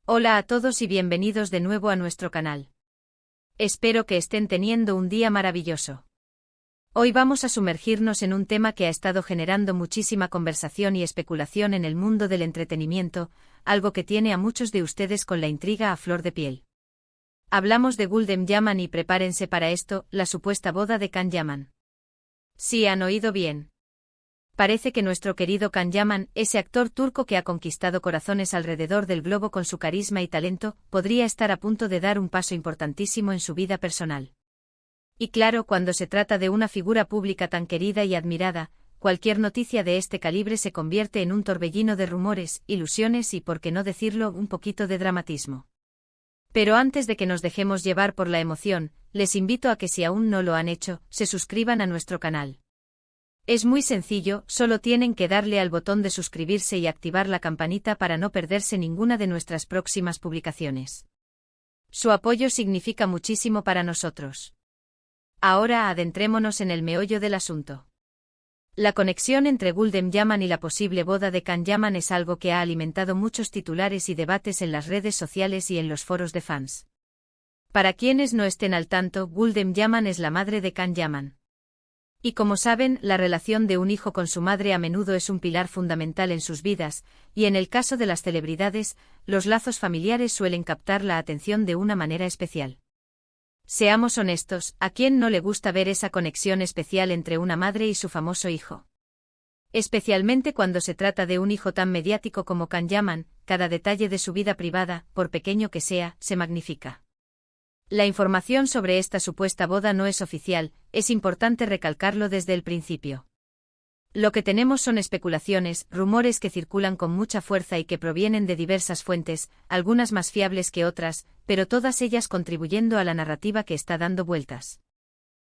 Hola a todos y bienvenidos de nuevo a nuestro canal. Espero que estén teniendo un día maravilloso. Hoy vamos a sumergirnos en un tema que ha estado generando muchísima conversación y especulación en el mundo del entretenimiento, algo que tiene a muchos de ustedes con la intriga a flor de piel. Hablamos de Gulden Yaman y prepárense para esto, la supuesta boda de Can Yaman. Sí, han oído bien. Parece que nuestro querido Can Yaman, ese actor turco que ha conquistado corazones alrededor del globo con su carisma y talento, podría estar a punto de dar un paso importantísimo en su vida personal. Y claro, cuando se trata de una figura pública tan querida y admirada, cualquier noticia de este calibre se convierte en un torbellino de rumores, ilusiones y, por qué no decirlo, un poquito de dramatismo. Pero antes de que nos dejemos llevar por la emoción, les invito a que si aún no lo han hecho, se suscriban a nuestro canal. Es muy sencillo, solo tienen que darle al botón de suscribirse y activar la campanita para no perderse ninguna de nuestras próximas publicaciones. Su apoyo significa muchísimo para nosotros. Ahora adentrémonos en el meollo del asunto. La conexión entre Gulden Yaman y la posible boda de Can Yaman es algo que ha alimentado muchos titulares y debates en las redes sociales y en los foros de fans. Para quienes no estén al tanto, Gulden Yaman es la madre de Can Yaman. Y como saben, la relación de un hijo con su madre a menudo es un pilar fundamental en sus vidas, y en el caso de las celebridades, los lazos familiares suelen captar la atención de una manera especial. Seamos honestos, ¿a quién no le gusta ver esa conexión especial entre una madre y su famoso hijo? Especialmente cuando se trata de un hijo tan mediático como Can Yaman, cada detalle de su vida privada, por pequeño que sea, se magnifica. La información sobre esta supuesta boda no es oficial, es importante recalcarlo desde el principio. Lo que tenemos son especulaciones, rumores que circulan con mucha fuerza y que provienen de diversas fuentes, algunas más fiables que otras, pero todas ellas contribuyendo a la narrativa que está dando vueltas.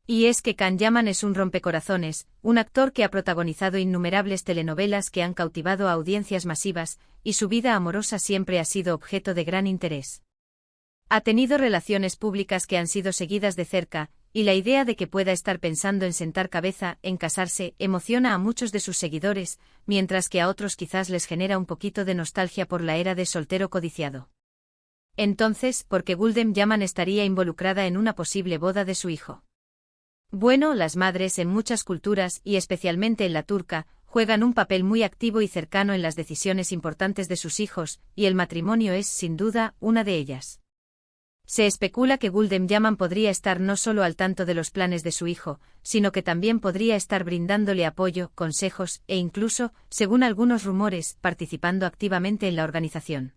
Y es que Can Yaman es un rompecorazones, un actor que ha protagonizado innumerables telenovelas que han cautivado a audiencias masivas, y su vida amorosa siempre ha sido objeto de gran interés. Ha tenido relaciones públicas que han sido seguidas de cerca, y la idea de que pueda estar pensando en sentar cabeza, en casarse, emociona a muchos de sus seguidores, mientras que a otros quizás les genera un poquito de nostalgia por la era de soltero codiciado. Entonces, ¿por qué Gulden Yaman estaría involucrada en una posible boda de su hijo? Bueno, las madres en muchas culturas, y especialmente en la turca, juegan un papel muy activo y cercano en las decisiones importantes de sus hijos, y el matrimonio es, sin duda, una de ellas. Se especula que Gulden Yaman podría estar no solo al tanto de los planes de su hijo, sino que también podría estar brindándole apoyo, consejos, e incluso, según algunos rumores, participando activamente en la organización.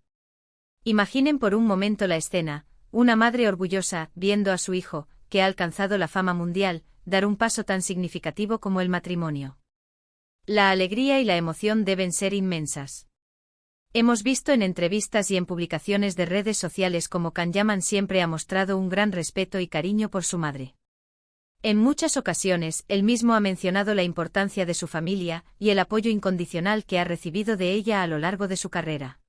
Imaginen por un momento la escena, una madre orgullosa, viendo a su hijo, que ha alcanzado la fama mundial, dar un paso tan significativo como el matrimonio. La alegría y la emoción deben ser inmensas. Hemos visto en entrevistas y en publicaciones de redes sociales cómo Can Yaman siempre ha mostrado un gran respeto y cariño por su madre. En muchas ocasiones, él mismo ha mencionado la importancia de su familia y el apoyo incondicional que ha recibido de ella a lo largo de su carrera.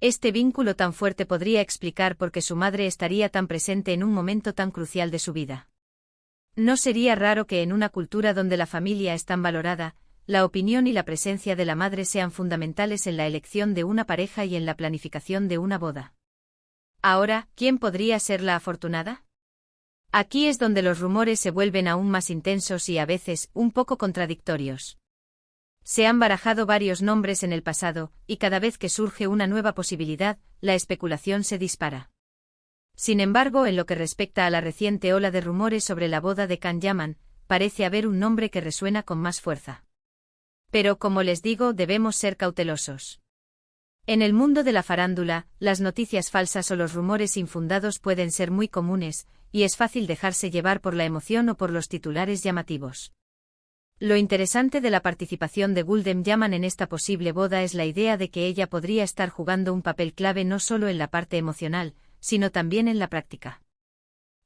Este vínculo tan fuerte podría explicar por qué su madre estaría tan presente en un momento tan crucial de su vida. No sería raro que en una cultura donde la familia es tan valorada, la opinión y la presencia de la madre sean fundamentales en la elección de una pareja y en la planificación de una boda. Ahora, ¿quién podría ser la afortunada? Aquí es donde los rumores se vuelven aún más intensos y a veces, un poco contradictorios. Se han barajado varios nombres en el pasado, y cada vez que surge una nueva posibilidad, la especulación se dispara. Sin embargo, en lo que respecta a la reciente ola de rumores sobre la boda de Can Yaman, parece haber un nombre que resuena con más fuerza. Pero como les digo, debemos ser cautelosos. En el mundo de la farándula, las noticias falsas o los rumores infundados pueden ser muy comunes, y es fácil dejarse llevar por la emoción o por los titulares llamativos. Lo interesante de la participación de Gulden Yaman en esta posible boda es la idea de que ella podría estar jugando un papel clave no solo en la parte emocional, sino también en la práctica.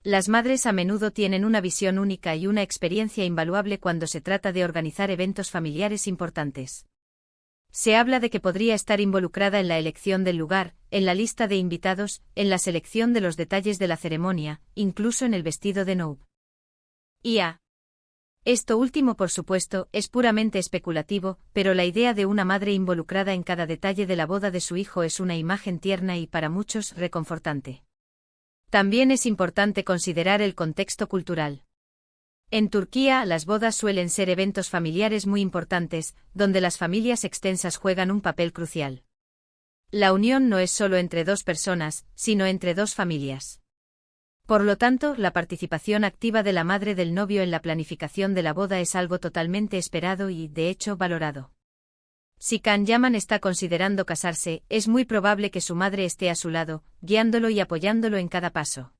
Las madres a menudo tienen una visión única y una experiencia invaluable cuando se trata de organizar eventos familiares importantes. Se habla de que podría estar involucrada en la elección del lugar, en la lista de invitados, en la selección de los detalles de la ceremonia, incluso en el vestido de novia. Esto último, por supuesto, es puramente especulativo, pero la idea de una madre involucrada en cada detalle de la boda de su hijo es una imagen tierna y para muchos reconfortante. También es importante considerar el contexto cultural. En Turquía, las bodas suelen ser eventos familiares muy importantes, donde las familias extensas juegan un papel crucial. La unión no es solo entre dos personas, sino entre dos familias. Por lo tanto, la participación activa de la madre del novio en la planificación de la boda es algo totalmente esperado y, de hecho, valorado. Si Can Yaman está considerando casarse, es muy probable que su madre esté a su lado, guiándolo y apoyándolo en cada paso.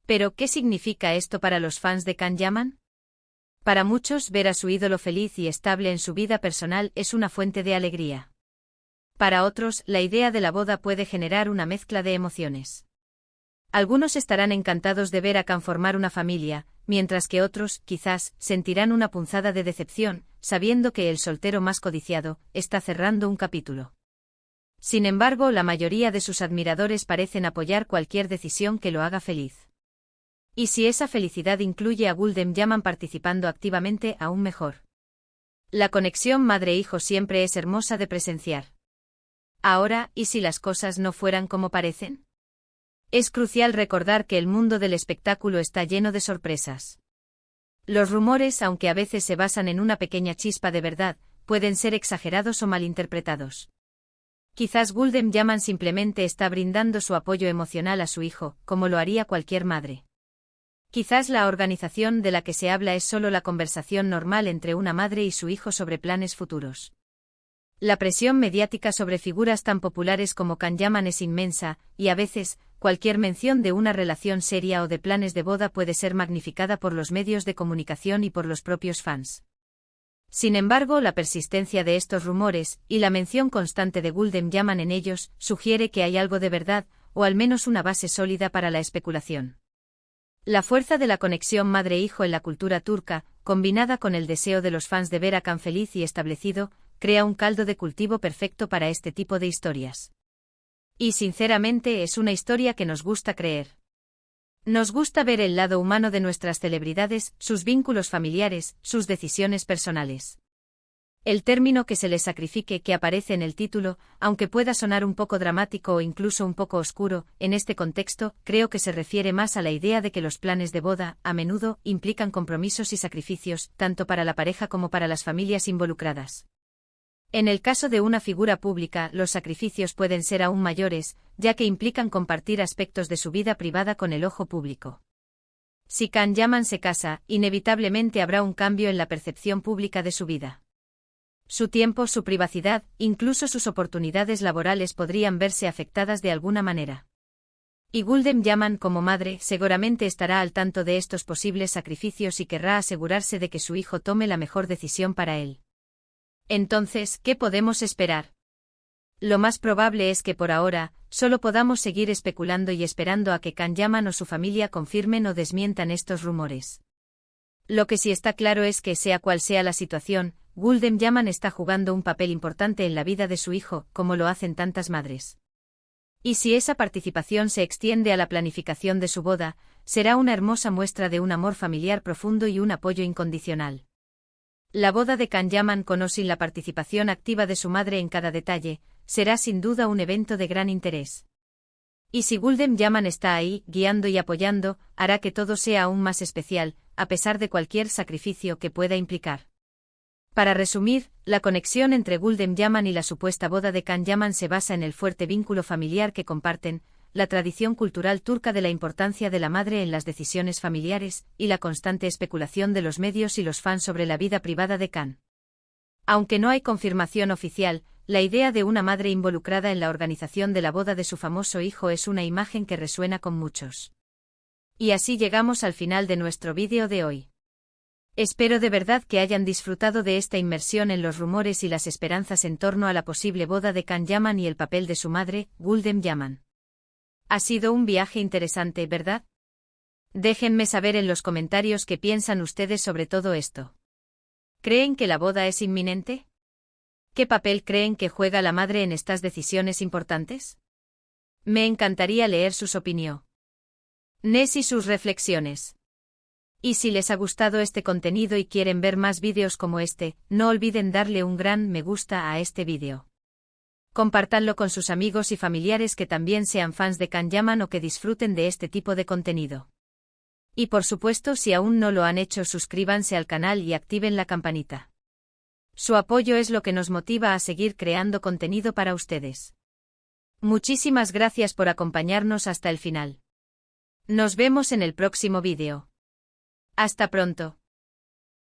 Pero, ¿qué significa esto para los fans de Can Yaman? Para muchos, ver a su ídolo feliz y estable en su vida personal es una fuente de alegría. Para otros, la idea de la boda puede generar una mezcla de emociones. Algunos estarán encantados de ver a Can formar una familia, mientras que otros, quizás, sentirán una punzada de decepción, sabiendo que el soltero más codiciado está cerrando un capítulo. Sin embargo, la mayoría de sus admiradores parecen apoyar cualquier decisión que lo haga feliz. Y si esa felicidad incluye a Gulden Yaman participando activamente, aún mejor. La conexión madre-hijo siempre es hermosa de presenciar. Ahora, ¿y si las cosas no fueran como parecen? Es crucial recordar que el mundo del espectáculo está lleno de sorpresas. Los rumores, aunque a veces se basan en una pequeña chispa de verdad, pueden ser exagerados o malinterpretados. Quizás Gulden Yaman simplemente está brindando su apoyo emocional a su hijo, como lo haría cualquier madre. Quizás la organización de la que se habla es solo la conversación normal entre una madre y su hijo sobre planes futuros. La presión mediática sobre figuras tan populares como Can Yaman es inmensa, y a veces, cualquier mención de una relación seria o de planes de boda puede ser magnificada por los medios de comunicación y por los propios fans. Sin embargo, la persistencia de estos rumores, y la mención constante de Gulden Yaman en ellos, sugiere que hay algo de verdad, o al menos una base sólida para la especulación. La fuerza de la conexión madre-hijo en la cultura turca, combinada con el deseo de los fans de ver a Can feliz y establecido, crea un caldo de cultivo perfecto para este tipo de historias. Y sinceramente es una historia que nos gusta creer. Nos gusta ver el lado humano de nuestras celebridades, sus vínculos familiares, sus decisiones personales. El término que se les sacrifique que aparece en el título, aunque pueda sonar un poco dramático o incluso un poco oscuro, en este contexto, creo que se refiere más a la idea de que los planes de boda, a menudo, implican compromisos y sacrificios, tanto para la pareja como para las familias involucradas. En el caso de una figura pública, los sacrificios pueden ser aún mayores, ya que implican compartir aspectos de su vida privada con el ojo público. Si Can Yaman se casa, inevitablemente habrá un cambio en la percepción pública de su vida. Su tiempo, su privacidad, incluso sus oportunidades laborales podrían verse afectadas de alguna manera. Y Gulden Yaman, como madre, seguramente estará al tanto de estos posibles sacrificios y querrá asegurarse de que su hijo tome la mejor decisión para él. Entonces, ¿qué podemos esperar? Lo más probable es que por ahora, solo podamos seguir especulando y esperando a que Can Yaman o su familia confirmen o desmientan estos rumores. Lo que sí está claro es que, sea cual sea la situación, Gulden Yaman está jugando un papel importante en la vida de su hijo, como lo hacen tantas madres. Y si esa participación se extiende a la planificación de su boda, será una hermosa muestra de un amor familiar profundo y un apoyo incondicional. La boda de Can Yaman, con o sin la participación activa de su madre en cada detalle, será sin duda un evento de gran interés. Y si Gulden Yaman está ahí, guiando y apoyando, hará que todo sea aún más especial, a pesar de cualquier sacrificio que pueda implicar. Para resumir, la conexión entre Gulden Yaman y la supuesta boda de Can Yaman se basa en el fuerte vínculo familiar que comparten, la tradición cultural turca de la importancia de la madre en las decisiones familiares, y la constante especulación de los medios y los fans sobre la vida privada de Can. Aunque no hay confirmación oficial, la idea de una madre involucrada en la organización de la boda de su famoso hijo es una imagen que resuena con muchos. Y así llegamos al final de nuestro vídeo de hoy. Espero de verdad que hayan disfrutado de esta inmersión en los rumores y las esperanzas en torno a la posible boda de Can Yaman y el papel de su madre, Gulden Yaman. Ha sido un viaje interesante, ¿verdad? Déjenme saber en los comentarios qué piensan ustedes sobre todo esto. ¿Creen que la boda es inminente? ¿Qué papel creen que juega la madre en estas decisiones importantes? Me encantaría leer sus opiniones y sus reflexiones. Y si les ha gustado este contenido y quieren ver más vídeos como este, no olviden darle un gran me gusta a este vídeo. Compártanlo con sus amigos y familiares que también sean fans de Kanyaman o que disfruten de este tipo de contenido. Y por supuesto, si aún no lo han hecho, suscríbanse al canal y activen la campanita. Su apoyo es lo que nos motiva a seguir creando contenido para ustedes. Muchísimas gracias por acompañarnos hasta el final. Nos vemos en el próximo vídeo. Hasta pronto.